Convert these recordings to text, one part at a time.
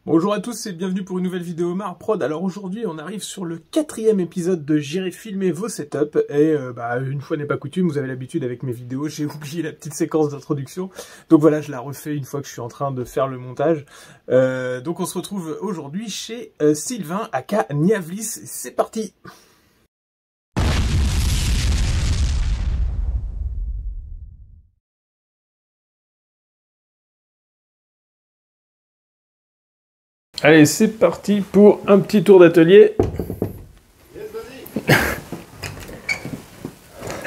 Bonjour à tous et bienvenue pour une nouvelle vidéo Marprod. Alors aujourd'hui on arrive sur le 4e épisode de J'irai filmer vos setups et une fois n'est pas coutume, vous avez l'habitude avec mes vidéos, j'ai oublié la petite séquence d'introduction. Donc voilà, je la refais une fois que je suis en train de faire le montage. Donc on se retrouve aujourd'hui chez Sylvain aka Niavlis. C'est parti! Allez, c'est parti pour un petit tour d'atelier.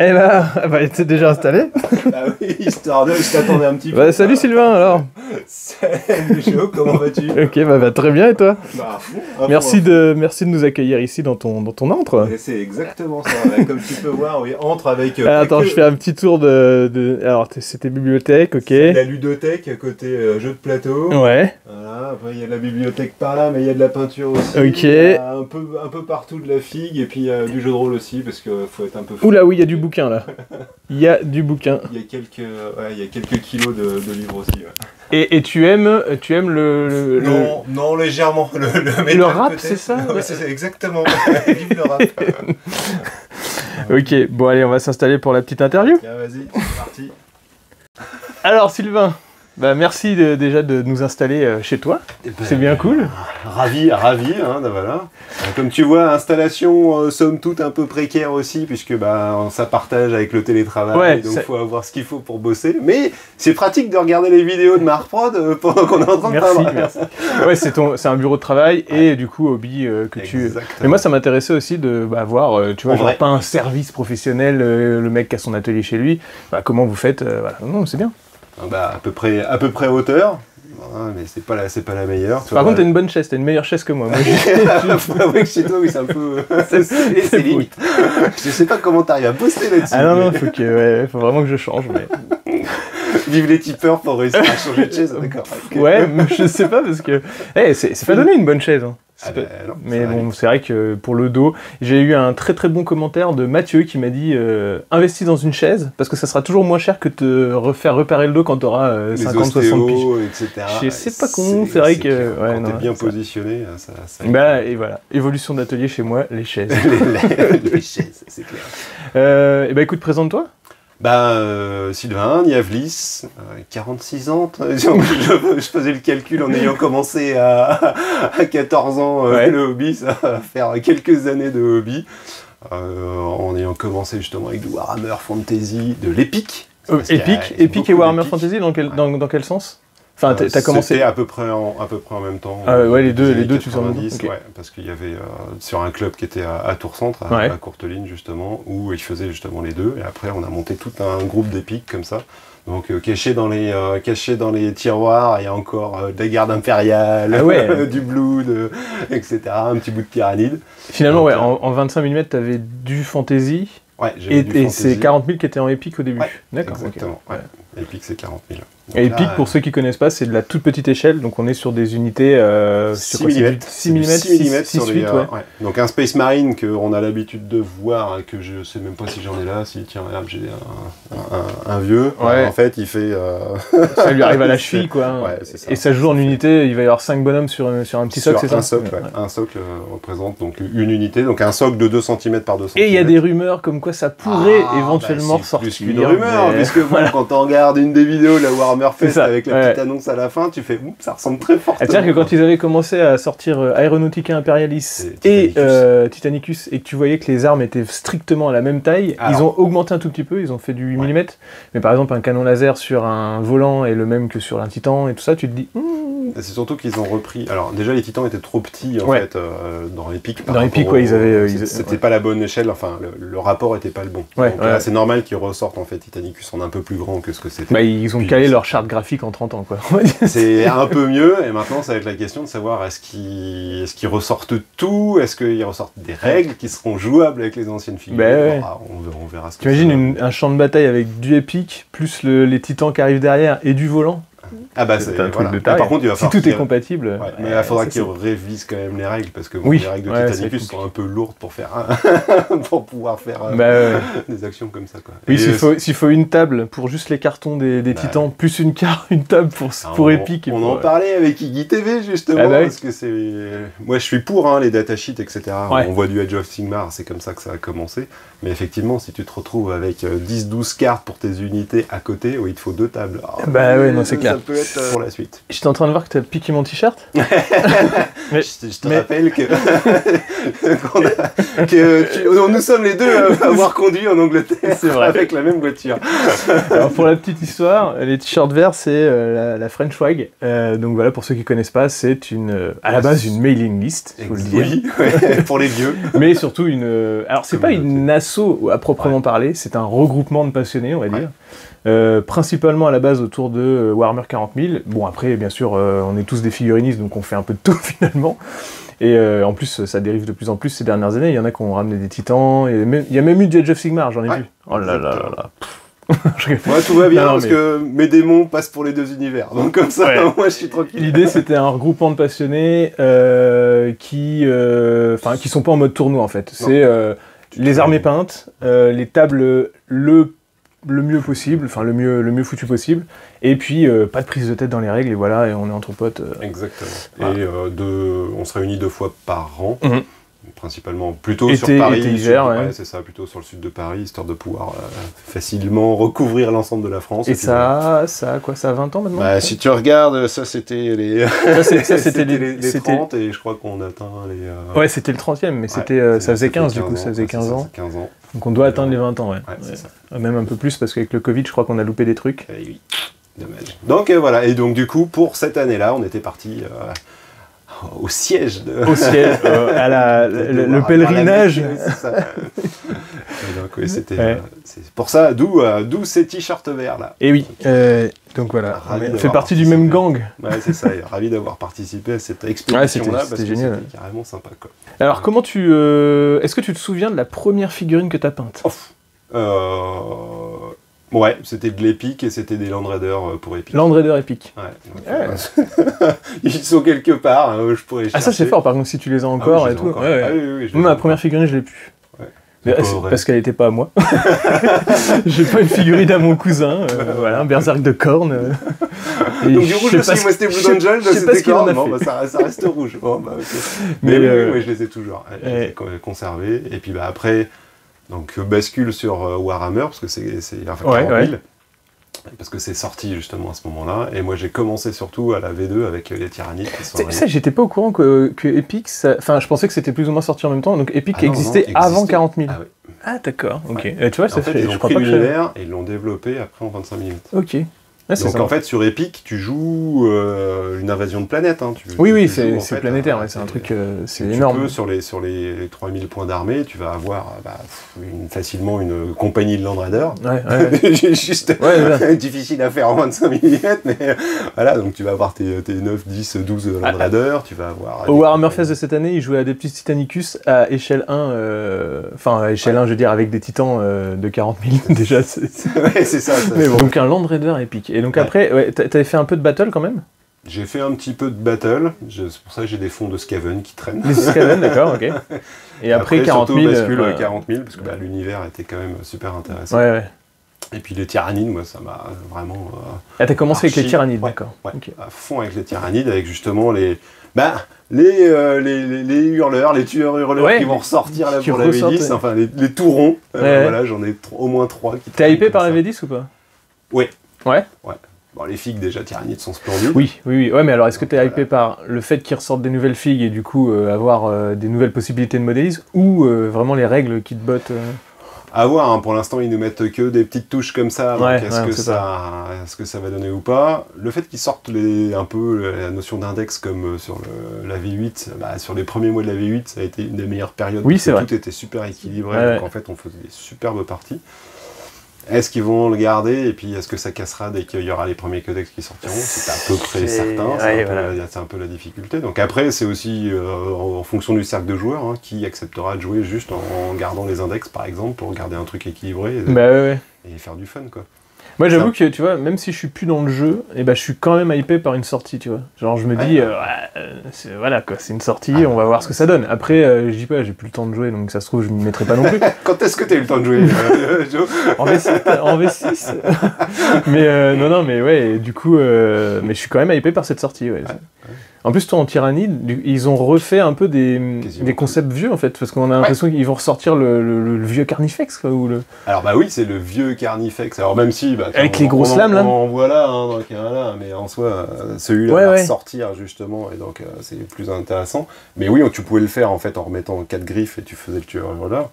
Eh bah, t'es déjà installé? Bah oui, histoire de, je t'attendais un petit peu. Bah salut Sylvain alors. Salut Joe, comment vas-tu? Ok, bah très bien et toi? Bah merci de nous accueillir ici dans ton antre. C'est exactement ça, comme tu peux voir, oui, entre avec... attends, je fais un petit tour Alors, c'était bibliothèque, ok. La ludothèque, côté jeu de plateau. Ouais. Voilà, après il y a de la bibliothèque par là, mais il y a de la peinture aussi. Ok. Il y a un peu partout de la figue, et puis du jeu de rôle aussi, parce qu'il faut être un peu fou. Oula, oui, il y a du bouquin là. Il y a du bouquin. Il y a quelques kilos de livres aussi. Ouais. Et tu aimes le... Non, légèrement. Le rap, c'est ça? Ouais, c'est exactement. Vive le rap. Ok, bon allez, on va s'installer pour la petite interview. Tiens, vas-y, c'est parti. Alors Sylvain, merci déjà de nous installer chez toi. C'est bien cool. Ravi, hein, voilà. Comme tu vois, installation somme toute un peu précaire aussi, puisque ça partage avec le télétravail, ouais, donc il faut avoir ce qu'il faut pour bosser. Mais c'est pratique de regarder les vidéos de Marprod pendant qu'on est en train de peindre. Merci. Ouais, c'est un bureau de travail et du coup hobby que tu... Mais moi ça m'intéressait aussi de voir, tu vois, genre pas un service professionnel, le mec qui a son atelier chez lui, comment vous faites, voilà. Non, c'est bien. À peu près hauteur. Ouais, mais c'est pas la meilleure. Par contre, t'as une bonne chaise, t'as une meilleure chaise que moi. Faut avouer que chez toi, oui, c'est un peu... c'est limite. Je sais pas comment t'arrives à bosser là-dessus. Ah non, faut vraiment que je change. Mais... Vive les tipeurs pour réussir à changer de chaise, d'accord. Ouais, mais je sais pas parce que... c'est pas donné une bonne chaise. Hein. Non, mais bon, c'est vrai que pour le dos, j'ai eu un très très bon commentaire de Mathieu qui m'a dit investis dans une chaise parce que ça sera toujours moins cher que te refaire réparer le dos quand tu auras 50-60 piges. Etc. C'est pas con, c'est vrai que... Quand t'es bien positionné, ça... Et voilà, évolution d'atelier chez moi, les chaises. les chaises, c'est clair. Écoute, présente-toi. Sylvain Niavlis, 46 ans, je faisais le calcul en ayant commencé à 14 ans le hobby, ça va faire quelques années de hobby, en ayant commencé justement avec du Warhammer Fantasy, de l'Epic. Epic et Warhammer Fantasy, dans quel sens? Enfin, t'as commencé... C'était à peu près en même temps. Ouais, les deux tu t'en dis. Okay. Ouais, parce qu'il y avait sur un club qui était à Tours-Centre, à Courteline justement, où ils faisaient justement les deux. Et après, on a monté tout un groupe d'épiques comme ça. Donc caché dans les tiroirs, il y a encore de la garde impériale, du blood, etc. Un petit bout de tyrannide. Finalement, donc, en 25 mm, t'avais du fantasy. Ouais, et c'est 40 000 qui étaient en épique au début. Ouais, d'accord. Exactement. Okay. Ouais. Epic, c'est 40 000. Et Epic, pour ceux qui connaissent pas, c'est de la toute petite échelle, donc on est sur des unités 6 mm, 6 mm sur les... Donc un Space Marine qu'on a l'habitude de voir, que je sais même pas si j'en ai là, si tiens, regarde, j'ai un vieux, en fait il fait... Ça lui arrive à la cheville, quoi. Ouais, c'est ça. Et ça joue en unité, il va y avoir 5 bonhommes sur un petit socle, c'est ça? Un socle, un socle représente donc une unité, donc un socle de 2 cm par 2 cm. Et il y a des rumeurs comme quoi ça pourrait éventuellement ressortir. C'est plus qu'une rumeur, puisque quand on regarde une des vidéos de la Warhammer Fest avec la petite annonce à la fin, tu fais ça ressemble très fortement. C'est-à-dire que quand ils avaient commencé à sortir Aeronautica Imperialis et Titanicus et que tu voyais que les armes étaient strictement à la même taille, ils ont augmenté un tout petit peu, ils ont fait du 8 mm. Mais par exemple, un canon laser sur un volant est le même que sur un Titan et tout ça, tu te dis... C'est surtout qu'ils ont repris... Alors déjà, les Titans étaient trop petits en fait dans Epic. Dans Epic, c'était pas la bonne échelle, enfin le rapport était pas le bon. Donc là, c'est normal qu'ils ressortent en fait Titanicus en un peu plus grand que ce que c'était. Ils ont calé leur charte graphique en 30 ans, quoi. C'est un peu mieux, et maintenant ça va être la question de savoir est-ce qu'ils ressortent tout, est-ce qu'ils ressortent des règles qui seront jouables avec les anciennes figures. On verra ce que t'imagines un champ de bataille avec du Epic, plus les Titans qui arrivent derrière et du volant. Ah bah c'est un truc de taille. Par contre, il va si tout est compatible. Ouais, mais il faudra qu'ils révisent quand même les règles parce que bon, oui. les règles de Titanicus sont un peu lourdes pour faire pour pouvoir faire des actions comme ça quoi. Oui, s'il faut une table pour juste les cartons des Titans, plus une table pour Epic. On en parlait avec Iggy TV justement parce que c'est moi je suis pour les datasheets etc. Ouais. On voit du Age of Sigmar, c'est comme ça que ça a commencé. Mais effectivement, si tu te retrouves avec 10-12 cartes pour tes unités à côté, il te faut 2 tables. Alors, ouais, non, c'est clair. Ça peut être pour la suite. J'étais en train de voir que tu as piqué mon t-shirt. Je te rappelle que, nous sommes les deux à avoir conduit en Angleterre avec la même voiture. Alors pour la petite histoire, les t-shirts verts, c'est la French Wag. Donc voilà, pour ceux qui ne connaissent pas, c'est à la base une mailing list, il faut le dire. Oui, pour les vieux. Mais surtout alors c'est pas une asso à proprement parler, c'est un regroupement de passionnés, on va dire. Principalement à la base autour de Warhammer 40 000. Bon après, bien sûr, on est tous des figurinistes, donc on fait un peu de tout finalement. Et en plus, ça dérive de plus en plus ces dernières années. Il y en a qui ont ramené des titans, il y a même eu du Age of Sigmar, j'en ai vu. Oh là là là là. Moi tout va bien parce que mes démons passent pour les 2 univers, donc comme ça moi je suis tranquille. L'idée c'était un regroupement de passionnés qui sont pas en mode tournoi en fait. C'est les armées peintes, les tables le mieux possible, enfin le mieux foutu possible, et puis pas de prise de tête dans les règles et voilà, et on est entre potes. Exactement. Voilà. Et on se réunit 2 fois par an. Principalement plutôt été, sur Paris, hiver, c'est ça, plutôt sur le sud de Paris, histoire de pouvoir facilement recouvrir l'ensemble de la France. Et ça a 20 ans maintenant si tu regardes, ça c'était les... c'était les 30 et je crois qu'on atteint les... Ouais, c'était le 30e, mais ça faisait 15 du coup, ça faisait 15 ans. 15 ans. Donc on doit atteindre les 20 ans, c'est ça. Même un peu plus, parce qu'avec le Covid, je crois qu'on a loupé des trucs. Oui, dommage. Donc voilà, et donc du coup, pour cette année-là, on était parti... au siège le pèlerinage. C'est ça. Donc c'était c'est pour ça, d'où ces t-shirts verts là. Et oui, donc voilà, on fait partie du même gang. Ouais, c'est ça, ravi d'avoir participé à cette expédition là, c'était génial. C'était carrément sympa quoi. Alors est-ce que tu te souviens de la première figurine que t'as peinte? Ouais, c'était de l'Epic et c'était des Land Raiders pour Epic. Land Raider Epic. Ouais. Ils sont quelque part, je pourrais chercher. Ah ça c'est fort par contre si tu les as encore et tout. Encore. Oui, ma première figurine je l'ai plus. Mais parce qu'elle n'était pas à moi. J'ai pas une figurine à mon cousin, voilà, un berserk de corne. Donc du rouge aussi, moi c'était Blue Angel, c'était corne, ça reste rouge. Bon, mais oui, je les ai toujours conservés. Et puis après, donc bascule sur Warhammer, parce que c'est 40 000. Parce que c'est sorti justement à ce moment-là, et moi j'ai commencé surtout à la V2 avec les Tyrannides. Ça, j'étais pas au courant que Epic, enfin je pensais que c'était plus ou moins sorti en même temps, donc Epic existait avant 40 000. Ah d'accord, ok. Ouais. Tu vois, ça fait, ils ont pris l'univers et ils l'ont développé après en 25 minutes. Ok. Donc en fait sur Epic tu joues une invasion de planète. Oui, c'est planétaire, c'est un truc, c'est énorme. Sur les 3000 points d'armée, tu vas avoir facilement une compagnie de Land Raiders. Juste difficile à faire en 25 mm, mais voilà, donc tu vas avoir tes 9, 10, 12 Land Raiders, tu vas avoir... Au Warhammer Fest de cette année, ils jouaient à des petits Titanicus à échelle 1, à échelle 1, je veux dire, avec des titans de 40 000 déjà. Ouais, c'est ça. Mais bon. Donc un Land Raider Epic. Et donc après, t'avais fait un peu de battle quand même? J'ai fait un petit peu de battle, c'est pour ça que j'ai des fonds de Skaven qui traînent. Des Skaven, d'accord, ok. Et après 40 000... bascule 40 000, parce que l'univers était quand même super intéressant. Ouais. Et puis les Tyrannides, moi ça m'a vraiment... t'as commencé avec les Tyrannides, d'accord. Ouais, okay. À fond avec les Tyrannides, avec justement les hurleurs, les tueurs hurleurs qui vont ressortir là pour la V10, enfin les tourons, voilà, j'en ai au moins 3 qui... T'es hypé par la V10 ou pas? Oui. Ouais. Bon, les figues déjà Tyrannides sont splendides. Oui. Ouais, mais alors est-ce que t'es hypé par le fait qu'ils ressortent des nouvelles figues et du coup avoir des nouvelles possibilités de modélisme, ou vraiment les règles qui te bottent À voir, pour l'instant ils nous mettent que des petites touches comme ça, donc est-ce que ça va donner ou pas. Le fait qu'ils sortent un peu la notion d'index comme sur la V8, sur les premiers mois de la V8, ça a été une des meilleures périodes, parce que tout était super équilibré, donc en fait on faisait des superbes parties. Est-ce qu'ils vont le garder, et puis est-ce que ça cassera dès qu'il y aura les premiers codex qui sortiront? C'est à peu près certain, c'est un peu la difficulté. Donc après, c'est aussi en fonction du cercle de joueurs, qui acceptera de jouer juste en gardant les index, par exemple, pour garder un truc équilibré et faire du fun, quoi. Moi, j'avoue que, tu vois, même si je suis plus dans le jeu, et ben, je suis quand même hypé par une sortie, tu vois. Genre, je me dis, voilà, quoi, c'est une sortie, on va voir ce que ça donne. Après, je dis pas, j'ai plus le temps de jouer, donc ça se trouve, je m'y mettrai pas non plus. Quand est-ce que t'as eu le temps de jouer, Joe? En V6. Mais non, mais ouais, du coup, mais je suis quand même hypé par cette sortie, ouais. En plus, toi, en Tyrannide, ils ont refait un peu des concepts vieux, en fait, parce qu'on a l'impression qu'ils vont ressortir le vieux Carnifex, quoi, ou le... Alors, bah oui, c'est le vieux Carnifex. Alors, même si... Bah, avec les grosses lames, là. On voit là, dans le cas là, mais en soi, celui-là va ressortir, justement, et donc, c'est plus intéressant. Mais oui, tu pouvais le faire, en fait, en remettant 4 griffes, et tu faisais le tueur hurleur.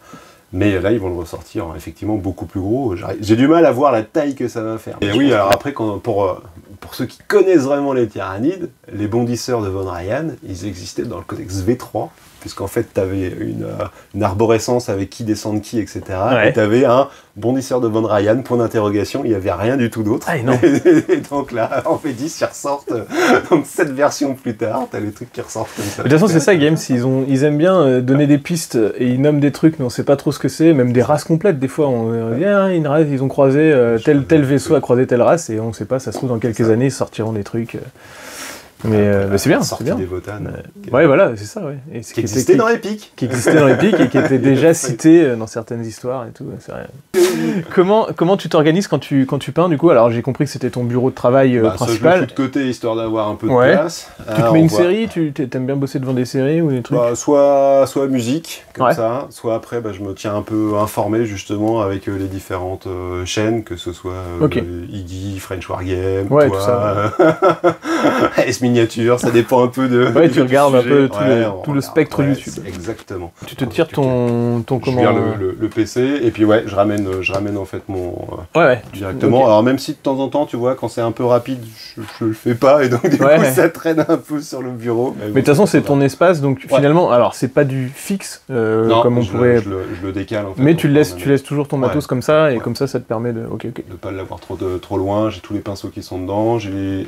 Mais là, ils vont le ressortir, effectivement, beaucoup plus gros. J'ai du mal à voir la taille que ça va faire. Et oui, alors après, pour ceux qui connaissent vraiment les Tyrannides, les bondisseurs de Von Ryan, ils existaient dans le codex V3, puisqu'en fait, tu avais une arborescence avec qui descend qui, etc. Et tu avais un bondisseur de Von Ryan, point d'interrogation, il n'y avait rien du tout d'autre. Ah, non. Et donc là, en V10, ils ressortent, donc 7 versions plus tard, tu as les trucs qui ressortent comme ça. De toute façon, c'est ça, Games, ils aiment bien donner des pistes, et ils nomment des trucs, mais on sait pas trop ce que c'est, même des races complètes, des fois, on dit, une race, ils ont croisé, tel vaisseau a croisé telle race, et on sait pas, ça se trouve, dans quelques années, ils sortiront des trucs... Mais c'est bien, c'est bien. Des Votannes. Ouais, voilà, c'est ça, ouais. Et qui existait dans Epic. Qui existait dans Epic et qui était déjà cité dans certaines histoires et tout. C'est rien. Comment tu t'organises quand tu peins, du coup? Alors, j'ai compris que c'était ton bureau de travail principal. Ça, je le fous de côté, histoire d'avoir un peu de place. Tu te mets une série? Tu aimes bien bosser devant des séries ou des trucs? Soit musique, comme ça, soit après, je me tiens un peu informé, justement, avec les différentes chaînes, que ce soit Iggy, French Wargame, toi, miniature, ça dépend un peu de... Ouais, tu regardes un peu tout le spectre YouTube. Exactement. Tu te tires ton comment... Je vire le PC, et puis je ramène en fait mon... directement. Okay. Alors même si de temps en temps, tu vois, quand c'est un peu rapide, je le fais pas, et donc du coup, ça traîne un peu sur le bureau. Mais de toute façon, c'est ton espace, donc finalement, alors c'est pas du fixe, non, comme on pourrait... Je le décale, en fait. Mais tu laisses toujours ton matos comme ça, et comme ça te permet de... De pas l'avoir trop loin, j'ai tous les pinceaux qui sont dedans, j'ai les...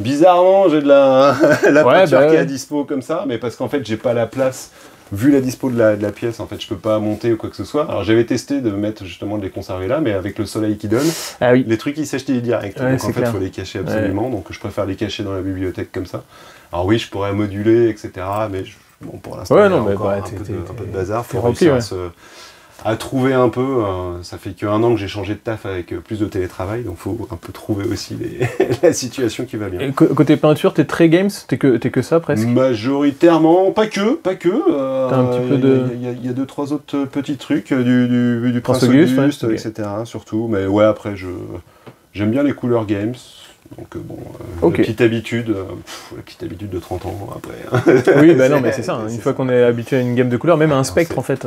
Bizarrement, j'ai de la peinture qui est à dispo comme ça, mais parce qu'en fait, j'ai pas la place. Vu la dispo de la pièce, en fait, je peux pas monter ou quoi que ce soit. Alors, j'avais testé de mettre justement de les conserver là, mais avec le soleil qui donne, les trucs ils sèchent direct. Donc en fait, il faut les cacher absolument. Donc, je préfère les cacher dans la bibliothèque comme ça. Alors oui, je pourrais moduler, etc. Mais bon, pour l'instant, il y a encore un peu de bazar. Faut réussir à trouver un peu, ça fait qu'1 an que j'ai changé de taf avec plus de télétravail, donc faut un peu trouver aussi la situation qui va bien. Et côté peinture, t'es très games, t'es que ça presque? Majoritairement, pas que. T'as un petit peu de... Il y a 2-3 autres petits trucs, du Prince Auguste, etc. surtout, mais ouais, après, j'aime bien les couleurs games. Donc la petite habitude de 30 ans après. Oui, non, mais c'est ça. Une fois qu'on est habitué à une gamme de couleurs, même à un spectre en fait.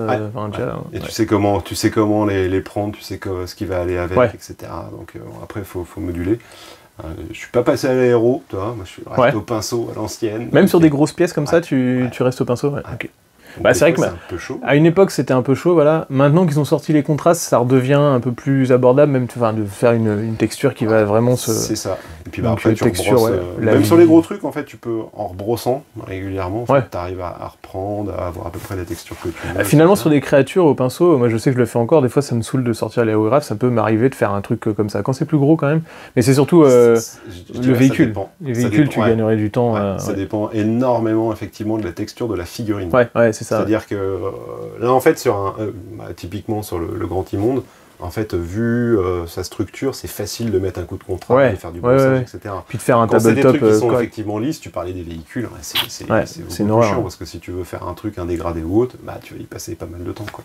Et tu sais comment les prendre, tu sais ce qui va aller avec, etc. Donc après, faut moduler. Je suis pas passé à l'aéro, toi. Moi, je reste au pinceau à l'ancienne. Même sur des grosses pièces comme ça, tu restes au pinceau. Okay. C'est vrai que à une époque c'était un peu chaud, voilà. Maintenant qu'ils ont sorti les contrastes, ça redevient un peu plus abordable, même de faire une texture qui va vraiment se... C'est ça. Et puis après tu rebrosses, même sur les gros trucs, en fait, tu peux, en rebrossant régulièrement, tu arrives à reprendre, à avoir à peu près la texture que tu veux. Finalement, sur des créatures au pinceau, moi je sais que je le fais encore, des fois ça me saoule de sortir l'aérographe, ça peut m'arriver de faire un truc comme ça. Quand c'est plus gros quand même, mais c'est surtout le véhicule. Les véhicules, tu gagnerais du temps. Ça dépend énormément, effectivement, de la texture de la figurine. Ouais, c'est ça. C'est-à-dire que là, en fait, typiquement sur le Grand Immonde, en fait, vu sa structure, c'est facile de mettre un coup de contrat et faire du brossage, etc. Puis de faire un tabletop. Quand c'est des trucs qui sont correct. Effectivement lisses, tu parlais des véhicules, c'est beaucoup plus chiant, parce que si tu veux faire un truc, un dégradé ou autre, tu vas y passer pas mal de temps, quoi.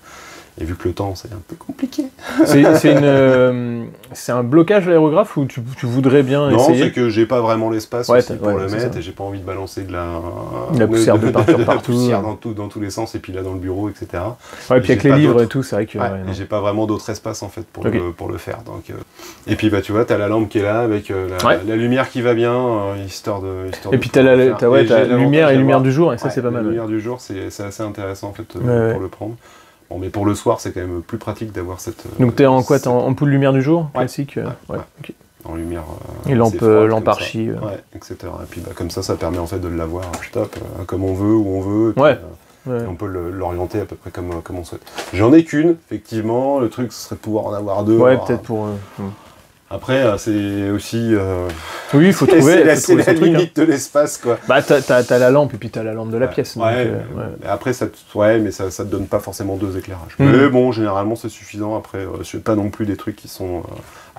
Et vu que le temps, c'est un peu compliqué. C'est un blocage l'aérographe ou tu voudrais bien essayer? Non, c'est que j'ai pas vraiment l'espace pour le mettre, et j'ai pas envie de balancer de la poussière de peinture partout. Dans tous les sens, et puis là dans le bureau, etc. Ouais, et puis avec les livres et tout, c'est vrai que... et j'ai pas vraiment d'autre espace en fait pour le faire. Donc, et puis tu vois, t'as la lampe qui est là avec la lumière qui va bien, histoire de... Et puis t'as la lumière et lumière du jour, et ça c'est pas mal. La lumière du jour, c'est assez intéressant en fait pour le prendre. Bon, mais pour le soir, c'est quand même plus pratique d'avoir cette... Donc t'es en quoi? T'es en ampoule lumière du jour classique? Okay. En lumière... et lampe archi. Etc. Et puis comme ça permet en fait de l'avoir comme on veut, où on veut. Et puis, et on peut l'orienter à peu près comme on souhaite. J'en ai qu'une, effectivement. Le truc, ce serait de pouvoir en avoir deux. Ouais, peut-être pour... Après, c'est aussi... Oui, il faut trouver... C'est la limite de l'espace, quoi. Bah, t'as la lampe, et puis t'as la lampe de la pièce. Donc, Après, ça te donne pas forcément 2 éclairages. Mais bon, généralement, c'est suffisant. Après, je fais pas non plus des trucs qui sont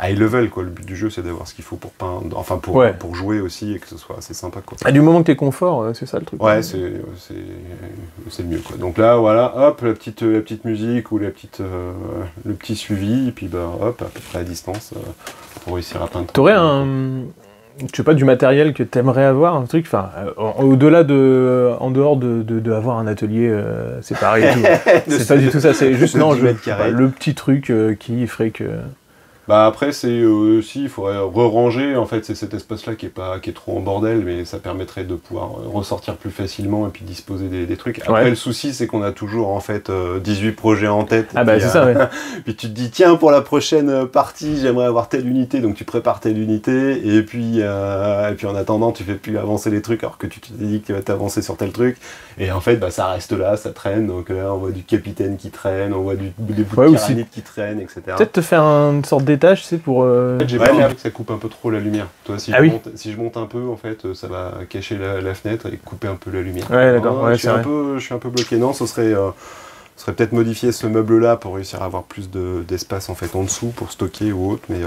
high level, quoi. Le but du jeu, c'est d'avoir ce qu'il faut pour peindre, enfin, pour jouer aussi, et que ce soit assez sympa, quoi. Du moment que t'es confort, c'est ça le truc. Ouais, c'est le mieux, quoi. Donc là, voilà, hop, la petite musique ou le petit suivi, et puis bah, hop, à peu près à distance, pour réussir à peindre. T'aurais je sais pas, du matériel que t'aimerais avoir, un truc, enfin, au-delà en dehors de avoir un atelier séparé et tout. C'est pas du tout ça, c'est juste, non, le petit truc qui ferait que... Bah après c'est aussi il faudrait re-ranger en fait, c'est cet espace-là qui est trop en bordel, mais ça permettrait de pouvoir ressortir plus facilement et puis disposer des trucs. Après le souci c'est qu'on a toujours en fait 18 projets en tête. Ah bah c'est ça, ouais. Puis tu te dis tiens, pour la prochaine partie j'aimerais avoir telle unité, donc tu prépares telle unité et puis en attendant tu fais plus avancer les trucs alors que tu t'es dit que tu vas t'avancer sur tel truc, et en fait bah ça reste là, ça traîne, donc là on voit du capitaine qui traîne, on voit des bouts de tyrannide qui traînent, etc. Peut-être te faire une sorte d'étage, c'est pour... En fait, j'ai peur que ça coupe un peu trop la lumière. Toi, si je monte un peu, en fait, ça va cacher la fenêtre et couper un peu la lumière. Ouais, d'accord. Je suis un peu bloqué. Non, ce serait peut-être modifier ce meuble-là pour réussir à avoir plus d'espace en fait en dessous pour stocker ou autre. Mais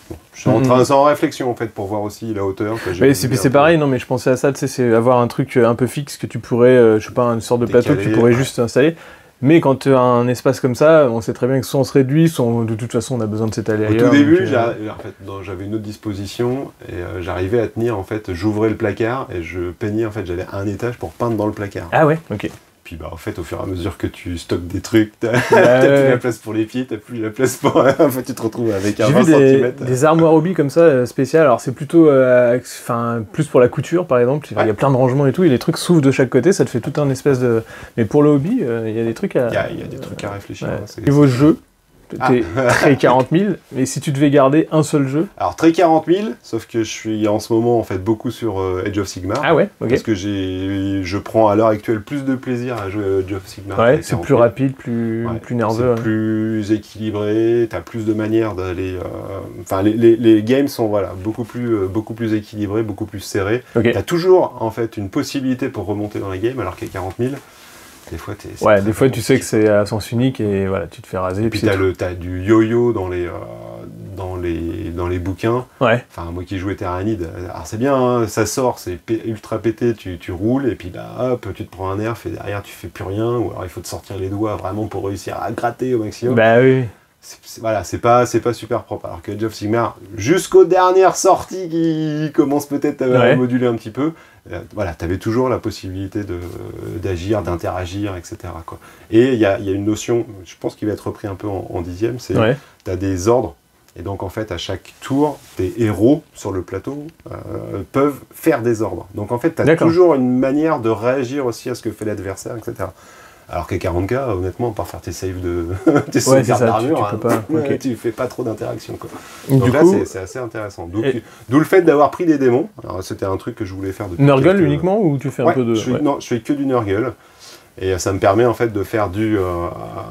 bon, je suis en réflexion en fait pour voir aussi la hauteur. C'est pareil, non, mais je pensais à ça. Tu sais, c'est avoir un truc un peu fixe que tu pourrais, je sais pas, une sorte de plateau que tu pourrais juste installer. Mais quand tu as un espace comme ça, on sait très bien que soit on se réduit, soit de toute façon on a besoin de s'étaler ailleurs. Au tout début, j'avais une autre disposition et j'arrivais à tenir, en fait, j'ouvrais le placard et je peignais, en fait, j'avais un étage pour peindre dans le placard. Ah ouais, ok. Puis bah en fait au fur et à mesure que tu stockes des trucs, t'as plus la place pour les pieds, t'as plus la place pour... en fait tu te retrouves avec un 20 cm. Des armoires hobby comme ça, spéciales, alors c'est plutôt plus pour la couture par exemple, il y a plein de rangements et tout, et les trucs s'ouvrent de chaque côté, ça te fait tout un espèce de... Mais pour le hobby, il y a des trucs à... Il y a des trucs à réfléchir. Niveau jeu, t'es très 40 000, mais si tu devais garder un seul jeu... Alors très 40 000, sauf que je suis en ce moment en fait beaucoup sur Age of Sigmar. Ah ouais, ok. Parce que je prends à l'heure actuelle plus de plaisir à jouer à Age of Sigmar. Ouais, c'est plus rapide, plus nerveux. C'est plus équilibré, t'as plus de manières d'aller... Enfin, les games sont beaucoup plus équilibrés, beaucoup plus serrés. Okay. T'as toujours en fait une possibilité pour remonter dans les games, alors qu'à 40 000... Des fois, des fois tu sais que c'est à sens unique et voilà, tu te fais raser. Et puis t'as du yo-yo dans les bouquins. Ouais. Enfin, moi qui jouais Tyrannide, alors c'est bien, hein, ça sort, c'est ultra pété, tu roules, et puis là, hop, tu te prends un nerf, et derrière tu fais plus rien, ou alors il faut te sortir les doigts vraiment pour réussir à gratter au maximum. Bah oui. C'est pas super propre. Alors que Age of Sigmar, jusqu'aux dernières sorties qui commencent peut-être à moduler un petit peu, t'avais toujours la possibilité d'agir, d'interagir, etc. quoi. Et il y a une notion, je pense qu'il va être repris un peu en 10e, c'est t'as des ordres, et donc en fait à chaque tour, tes héros sur le plateau peuvent faire des ordres. Donc en fait t'as toujours une manière de réagir aussi à ce que fait l'adversaire, etc. Alors qu'à 40K, honnêtement, par faire tes saves tes sauvegardes d'armure, tu fais pas trop d'interaction. Donc là, c'est assez intéressant. D'où le fait d'avoir pris des démons. Alors c'était un truc que je voulais faire depuis... Nurgle uniquement, ou tu fais un peu de... Non, je fais que du Nurgle. Et ça me permet en fait de faire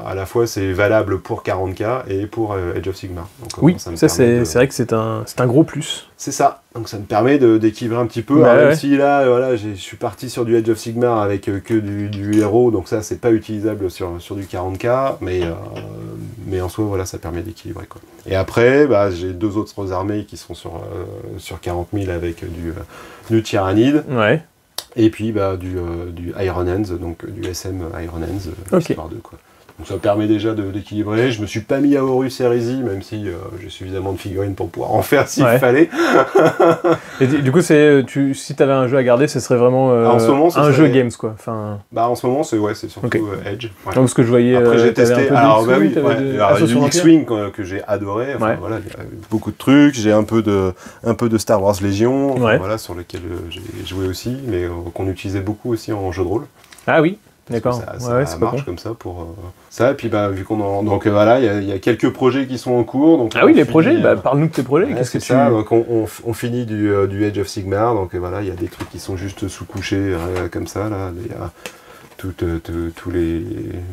à la fois c'est valable pour 40K et pour Age of Sigmar. Donc, oui, ça c'est vrai que c'est un gros plus. C'est ça, donc ça me permet d'équilibrer un petit peu, même si là, je suis parti sur du Age of Sigmar avec que du héros, donc ça c'est pas utilisable sur du 40K, mais en soi voilà, ça permet d'équilibrer quoi. Et après, j'ai 2 autres armées qui sont sur 40 000 avec du Tyrannide. Ouais. Et puis du Iron Hands, donc du SM Iron Hands, histoire 2 quoi. Donc ça permet déjà d'équilibrer. Je me suis pas mis à Horus Heresy, même si j'ai suffisamment de figurines pour pouvoir en faire s'il fallait. Et du coup, si tu avais un jeu à garder, ce serait vraiment un jeu Games quoi. Enfin... en ce moment, c'est surtout Edge. Ouais. Donc ce que je voyais. Après j'ai testé. Alors il y a du X-Wing que j'ai adoré. Enfin, voilà, il y a beaucoup de trucs. J'ai un peu de Star Wars Légion, voilà, sur lequel j'ai joué aussi, mais qu'on utilisait beaucoup aussi en jeu de rôle. Ah oui. D'accord. Ça marche comme ça pour ça. Et puis vu qu'on en... Donc voilà, il y a quelques projets qui sont en cours. Donc, les projets, parle-nous de tes projets. Qu'est-ce que tu... Donc on finit du Age of Sigmar. Donc voilà, il y a des trucs qui sont juste sous-couchés comme ça. Là. tous les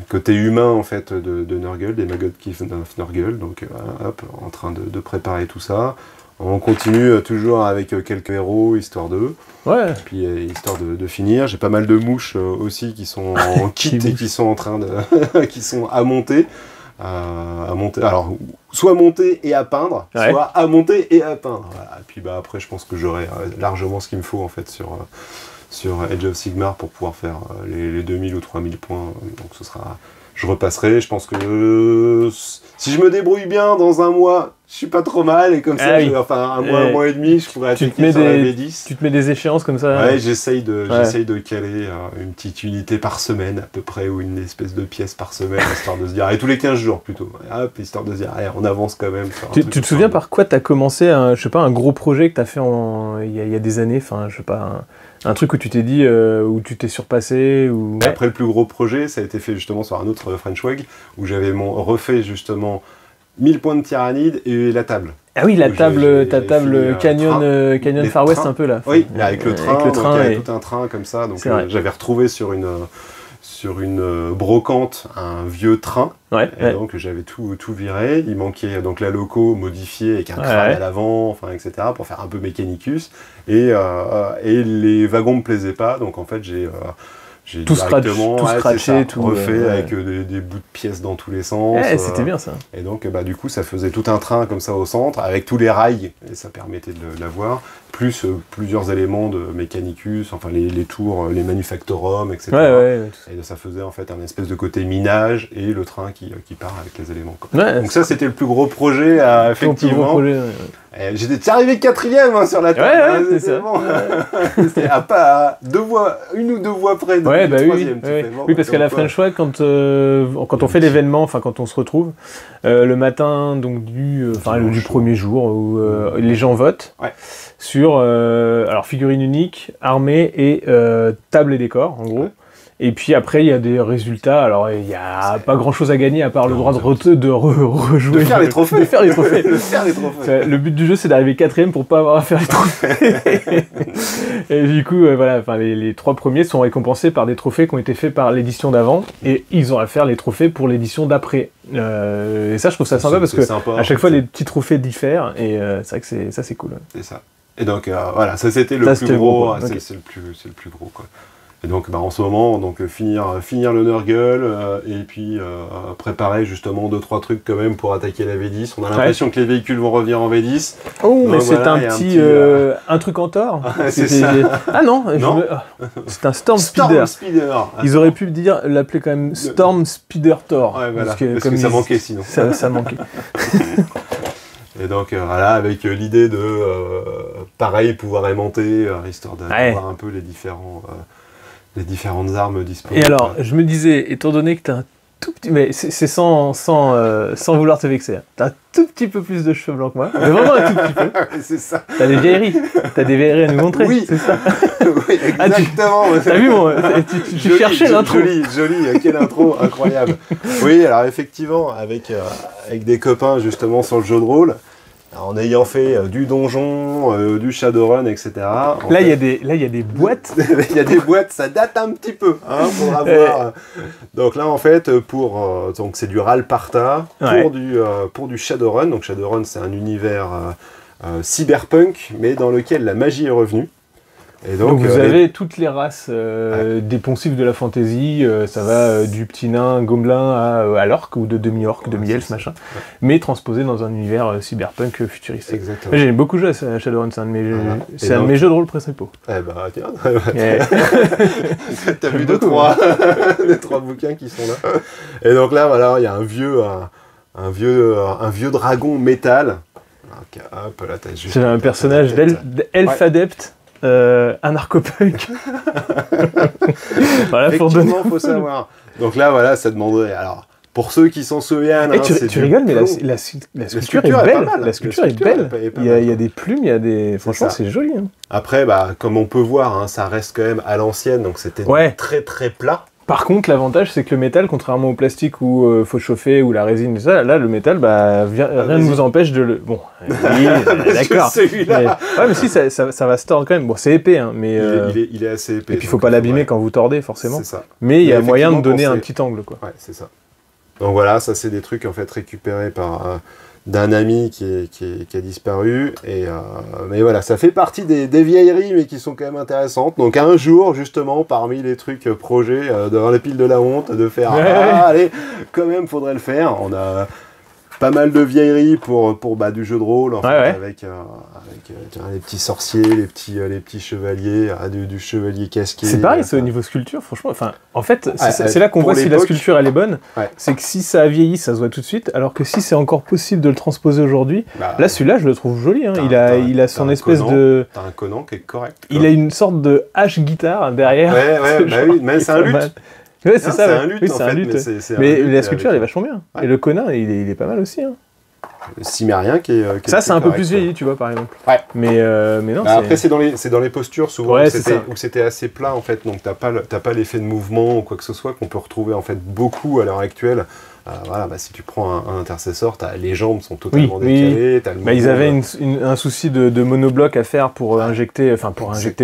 côtés humains en fait de Nurgle, des Maggot Keith of Nurgle, donc hop, en train de préparer tout ça. On continue toujours avec quelques héros, histoire de... Ouais. Puis histoire de finir, j'ai pas mal de mouches aussi qui sont en kit et qui sont en train de... qui sont à monter. Alors, soit monter et à peindre, soit à monter et à peindre. Voilà. Et puis bah, après, je pense que j'aurai largement ce qu'il me faut en fait sur Age of Sigmar pour pouvoir faire les 2000 ou 3000 points. Donc ce sera... Je repasserai, je pense que si je me débrouille bien dans un mois, je suis pas trop mal, et comme ça, un mois et demi, je pourrais attaquer sur la V10. Tu te mets des échéances comme ça? Ouais, j'essaye de caler une petite unité par semaine, à peu près, ou une espèce de pièce par semaine, histoire de se dire, et tous les 15 jours plutôt, hop, histoire de se dire, on avance quand même. Tu te souviens par quoi tu as commencé, un gros projet que tu as fait il y a des années, enfin, je sais pas... Un truc où tu t'es dit, où tu t'es surpassé ou... Après le plus gros projet, ça a été fait justement sur un autre French Wag, où j'avais refait justement 1000 points de tyrannide et la table. Ah oui, ta table Canyon Far West un peu là. Oui, avec le train, il y a tout un train comme ça. Donc j'avais retrouvé sur une brocante un vieux train. Donc j'avais tout viré. Il manquait donc la loco modifiée avec un crâne à l'avant, enfin, etc. pour faire un peu Mechanicus. Et les wagons me plaisaient pas. Donc en fait j'ai tout scratché, tout refait avec des bouts de pièces dans tous les sens. C'était bien ça. Et donc du coup ça faisait tout un train comme ça au centre avec tous les rails et ça permettait de l'avoir. Plus plusieurs éléments de Mechanicus, enfin les tours, les Manufactorum, etc. Et ça faisait en fait un espèce de côté minage et le train qui part avec les éléments. Donc ça c'était le plus gros projet, effectivement. J'étais arrivé 4e sur la table. C'est ça. Bon. C'était à une ou deux voix près de troisième. Oui, parce qu'à la French Wag, quand on fait l'événement, enfin quand on se retrouve, le matin donc du premier jour où les gens votent. Sur figurines uniques, armées et table et décor, en gros. Et puis après, il y a des résultats. Alors, il n'y a pas grand-chose à gagner à part le droit de rejouer. De faire les trophées. Le but du jeu, c'est d'arriver 4e pour pas avoir à faire les trophées. Et du coup, les 3 premiers sont récompensés par des trophées qui ont été faits par l'édition d'avant. Et ils ont à faire les trophées pour l'édition d'après. Et ça, je trouve ça sympa parce que à chaque fois, les petits trophées diffèrent. Et c'est vrai que c'est cool. C'est ça. Et donc, ça c'était le plus gros. C'est le plus gros, quoi. Et donc en ce moment, finir le Nurgle et puis préparer justement 2-3 trucs quand même pour attaquer la V10. On a l'impression que les véhicules vont revenir en V10. Oh, donc, mais c'est un truc en tort. C'est ça. Ah non, c'est un Storm Speeder. Ils auraient pu l'appeler quand même Storm Speeder Thor. Ouais, voilà, parce que ça manquait sinon. Ça manquait. Et donc avec l'idée de pareil pouvoir aimanter, histoire d'avoir un peu les différentes armes disponibles. Et alors, je me disais, étant donné que tu as un tout petit... Mais c'est sans vouloir te vexer. Hein. Tu as un tout petit peu plus de cheveux blancs que moi. Mais vraiment un tout petit peu. C'est ça. Tu as des vieilleries. Tu as des vieilleries à nous montrer. Oui. C'est ça. Oui, exactement. T'as vu, tu cherchais l'intro. Joli. Quelle intro incroyable. Oui, alors effectivement, avec des copains justement sur le jeu de rôle, en ayant fait du donjon, du Shadowrun, etc. Là, il y a des boîtes. Il y a des boîtes, ça date un petit peu, pour avoir. Donc là, en fait, donc c'est du Ralparta pour du Shadowrun. Donc Shadowrun, c'est un univers cyberpunk, mais dans lequel la magie est revenue. Et donc vous avez toutes les races des poncifs de la fantasy, ça va du petit nain gobelin à l'orque ou de demi-orque, demi-elfe, machin, mais transposé dans un univers cyberpunk futuriste. Exactement. J'ai beaucoup joué à Shadowrun, c'est un de mes jeux de rôle principaux. Eh ben tiens, t'as vu deux, trois bouquins qui sont là. Et donc là, voilà, il y a un vieux dragon métal. Okay, hop, là, c'est un personnage d'elfe adepte. Anarcho-punk. Voilà, effectivement, faut savoir. Donc là, voilà, ça demanderait. Alors, pour ceux qui s'en souviennent, tu rigoles, mais la sculpture est belle. La sculpture est belle. Il y a des plumes, il y a des. Franchement, c'est joli. Hein. Après, comme on peut voir, ça reste quand même à l'ancienne, donc c'était très très plat. Par contre, l'avantage, c'est que le métal, contrairement au plastique où faut chauffer, ou la résine, et ça, là, le métal, bah, rien ne vous empêche de le... Bon, oui, d'accord. Ouais, mais si, ça va se tordre quand même. Bon, c'est épais, hein, mais... Il est assez épais. Et puis, il faut pas l'abîmer quand vous tordez, forcément. C'est ça. Mais il y a moyen de donner un petit angle, quoi. Ouais, c'est ça. Donc voilà, ça, c'est des trucs, en fait, récupérés par... d'un ami qui a disparu, mais voilà, ça fait partie des vieilleries, mais qui sont quand même intéressantes. Donc un jour, justement, parmi les trucs projets, devant la pile de la honte, de faire allez, quand même, faudrait le faire. On a pas mal de vieilleries pour du jeu de rôle, en fait, avec les petits sorciers, les petits chevaliers, du chevalier casqué. C'est pareil, c'est au niveau sculpture, franchement. Enfin, en fait, c'est là qu'on voit si la sculpture elle est bonne. Ouais. C'est que si ça a vieilli, ça se voit tout de suite. Alors que si c'est encore possible de le transposer aujourd'hui, là, celui-là, je le trouve joli. Hein. Il a son espèce de. T'as un Conan qui est correct. Il a une sorte de H-guitare derrière. Oui, mais c'est un luth. Ouais, c'est ça, c'est un luth, en fait. Mais la sculpture, elle est vachement bien. Ouais. Et le Conan, il est pas mal aussi. Hein. Le Cimérien qui est ça, c'est un peu plus vieilli, tu vois, par exemple. Ouais. Mais non. Après, c'est dans les postures, souvent, où c'était assez plat, en fait. Donc, t'as pas l'effet de mouvement ou quoi que ce soit qu'on peut retrouver, en fait, beaucoup à l'heure actuelle. Voilà, si tu prends un intercesseur, les jambes sont totalement décalées. Ils avaient un souci de monobloc à faire pour injecter,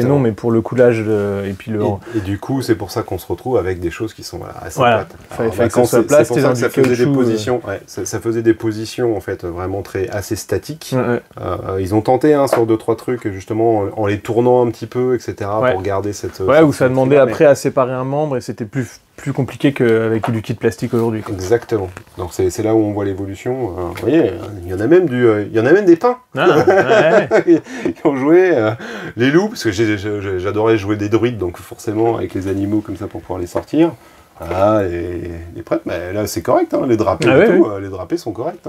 non, mais pour le coulage et puis le. Et du coup, c'est pour ça qu'on se retrouve avec des choses qui sont assez plates. Fallait que ça soit plat, c'est pour ça que ça faisait des positions. Ça faisait des positions en fait vraiment assez statiques. Ils ont tenté sur 2-3 trucs justement en les tournant un petit peu, etc. pour garder cette. Où ça demandait après à séparer un membre et c'était plus compliqué qu'avec du kit plastique aujourd'hui. Exactement. Donc c'est là où on voit l'évolution. Vous voyez, il y en a même des pins qui ont joué les loups, parce que j'adorais jouer des druides, donc forcément avec les animaux comme ça pour pouvoir les sortir. Les prêtres, mais là c'est correct, les drapés les drapés sont corrects.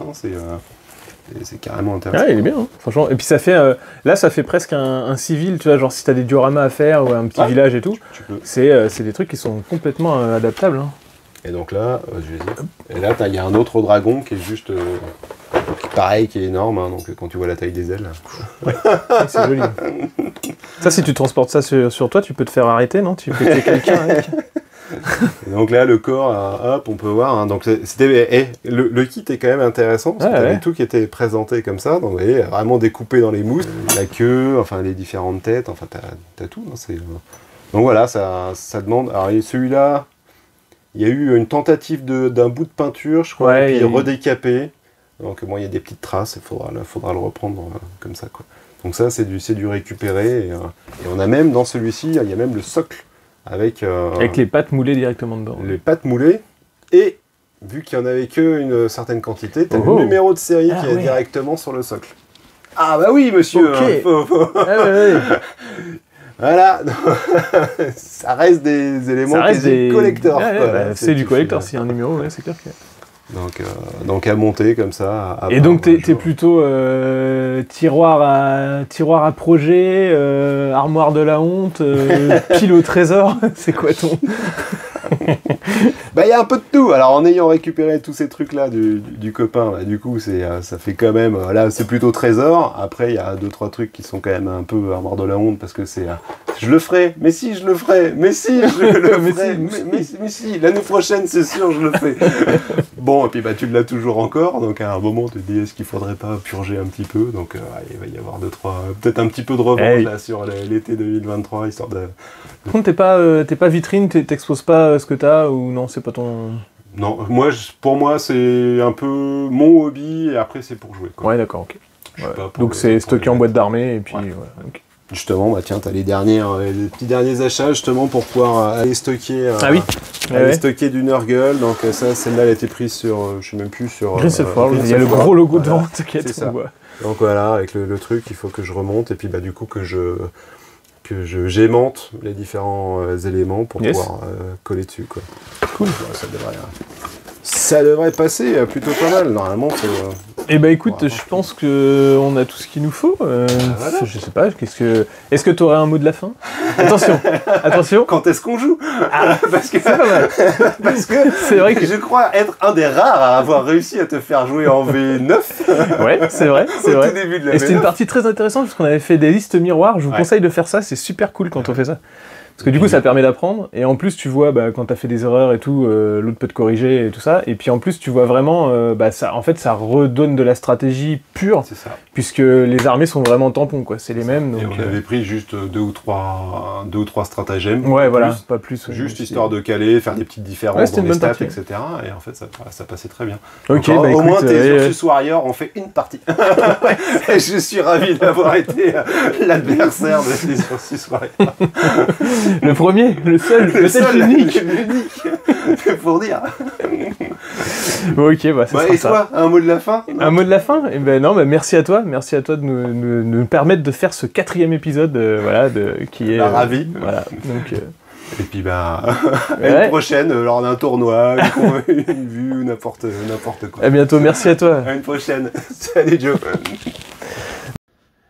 C'est carrément intéressant. Il est bien, hein, franchement. Et puis ça fait, là ça fait presque un civil, tu vois, genre si t'as des dioramas à faire ou un petit village et tout, c'est des trucs qui sont complètement adaptables. Hein. Et donc là, il y a un autre dragon qui est juste pareil, qui est énorme, donc quand tu vois la taille des ailes. C'est joli. Ça, si tu transportes ça sur toi, tu peux te faire arrêter, non? Tu peux tuer quelqu'un avec. Et donc là, le corps, on peut voir. Donc le kit est quand même intéressant parce que t'avais tout qui était présenté comme ça. Donc vous voyez, vraiment découpé dans les mousses, la queue, enfin les différentes têtes, enfin t'as tout. Donc voilà, ça demande. Alors celui-là, il y a eu une tentative d'un bout de peinture, je crois, et puis redécapé. Donc il y a des petites traces. Il faudra le reprendre comme ça, quoi. Donc ça, c'est du récupéré. Et on a même dans celui-ci, il y a même le socle. Avec les pattes moulées directement dedans. Les pattes moulées. Et, vu qu'il n'y en avait qu'une certaine quantité, tu as le numéro de série qui est directement sur le socle. Ah bah oui, monsieur. Voilà. Ça reste des éléments collector. C'est du collector, s'il y a un numéro, c'est clair que... Donc à monter comme ça. Et donc t'es plutôt tiroir à projet, armoire de la honte, pile au trésor. C'est quoi ton... Il y a un peu de tout. Alors en ayant récupéré tous ces trucs là du copain, du coup ça fait quand même, là c'est plutôt trésor. Après il y a 2-3 trucs qui sont quand même un peu armoire de la honte parce que c'est je le ferai, mais si je le ferai, mais si je le ferai, mais si l'année prochaine c'est sûr je le fais. Bon, et puis tu l'as toujours encore, donc à un moment tu te dis est-ce qu'il faudrait pas purger un petit peu, donc il va y avoir 2-3, peut-être un petit peu de revanche là sur l'été 2023, histoire de... Par contre t'es pas vitrine, t'exposes pas ce que t'as, ou non, c'est pas ton... Non, pour moi c'est un peu mon hobby, et après c'est pour jouer, quoi. Ouais, d'accord, ok. Donc c'est stocké en boîte d'armée, et puis... Okay. Justement, tiens, t'as les petits derniers achats justement pour pouvoir aller stocker, stocker du Nurgle. Donc ça, celle-là, elle a été prise sur, je sais même plus sur. Il y a le gros logo devant, t'inquiète. C'est ça. Donc voilà, avec le truc, il faut que je remonte et puis du coup que je j'aimante les différents éléments pour pouvoir coller dessus, quoi. Cool. Ça devrait passer plutôt pas mal. Normalement, Eh ben écoute, je pense que on a tout ce qu'il nous faut. Voilà. Je sais pas, est-ce que tu aurais un mot de la fin? Attention, attention. Quand est-ce qu'on joue? Parce que c'est pas mal. Parce que c'est vrai que je crois être un des rares à avoir réussi à te faire jouer en V9. Ouais, c'est vrai, c'est vrai. Au tout début de la Et c'était une partie très intéressante parce qu'on avait fait des listes miroirs. Je vous conseille de faire ça, c'est super cool quand on fait ça. Parce que du coup, ça permet d'apprendre. Et en plus, tu vois, quand t'as fait des erreurs et tout, l'autre peut te corriger et tout ça. Et puis en plus, tu vois vraiment, ça, en fait, ça redonne de la stratégie pure. C'est ça. Puisque les armées sont vraiment tampons, quoi. C'est les mêmes. Donc, et on avait pris juste deux ou trois stratagèmes. Ouais, voilà, pas plus. Juste histoire de caler, faire des petites différences dans les stats, etc. Et en fait, ça passait très bien. Ok, donc, au moins, tes Ursus Warriors ont fait une partie. Et je suis ravi d'avoir été l'adversaire de tes Ursus Warriors. Le premier, le seul, peut-être l'unique. Pour dire. Bon, ok, ça sera et toi, un mot de la fin? Un mot de la fin? Eh ben non, merci à toi de nous permettre de faire ce 4e épisode, qui est ravi. Voilà. Donc. Et puis une prochaine lors d'un tournoi, une vue, n'importe quoi. À bientôt, merci à toi. À une prochaine. Salut Joe.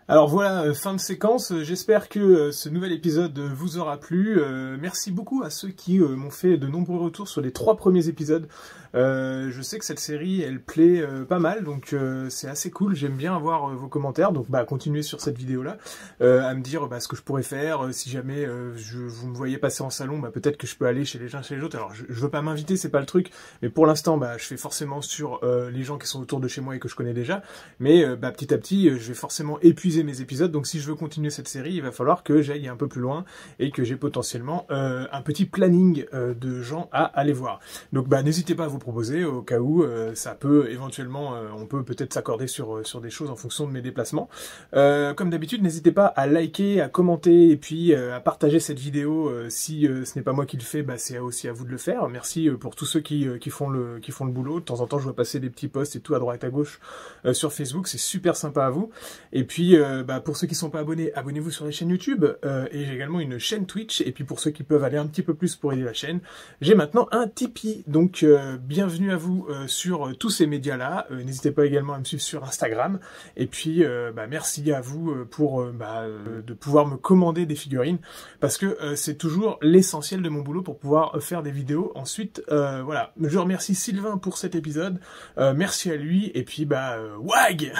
Alors voilà, fin de séquence, j'espère que ce nouvel épisode vous aura plu. Merci beaucoup à ceux qui m'ont fait de nombreux retours sur les 3 premiers épisodes. Je sais que cette série, elle plaît pas mal, donc c'est assez cool, j'aime bien avoir vos commentaires, donc continuez sur cette vidéo-là, à me dire ce que je pourrais faire, si jamais vous me voyez passer en salon, peut-être que je peux aller chez les uns chez les autres. Alors je veux pas m'inviter, c'est pas le truc, mais pour l'instant, je fais forcément sur les gens qui sont autour de chez moi et que je connais déjà, mais petit à petit, je vais forcément épuiser mes épisodes, donc si je veux continuer cette série, il va falloir que j'aille un peu plus loin et que j'ai potentiellement un petit planning de gens à aller voir. Donc n'hésitez pas à vous proposer au cas où ça peut éventuellement, on peut peut-être s'accorder sur des choses en fonction de mes déplacements. Comme d'habitude, n'hésitez pas à liker, à commenter et puis à partager cette vidéo si ce n'est pas moi qui le fais, c'est aussi à vous de le faire. Merci pour tous ceux qui font le boulot. De temps en temps, je vois passer des petits posts et tout à droite à gauche sur Facebook, c'est super sympa à vous. Et puis pour ceux qui sont pas abonnés, abonnez-vous sur les chaînes YouTube et j'ai également une chaîne Twitch. Et puis pour ceux qui peuvent aller un petit peu plus pour aider la chaîne, j'ai maintenant un Tipeee. Donc bienvenue à vous sur tous ces médias-là. N'hésitez pas également à me suivre sur Instagram. Et puis merci à vous pour de pouvoir me commander des figurines parce que c'est toujours l'essentiel de mon boulot pour pouvoir faire des vidéos. Ensuite, voilà. Je remercie Sylvain pour cet épisode. Merci à lui et puis WAG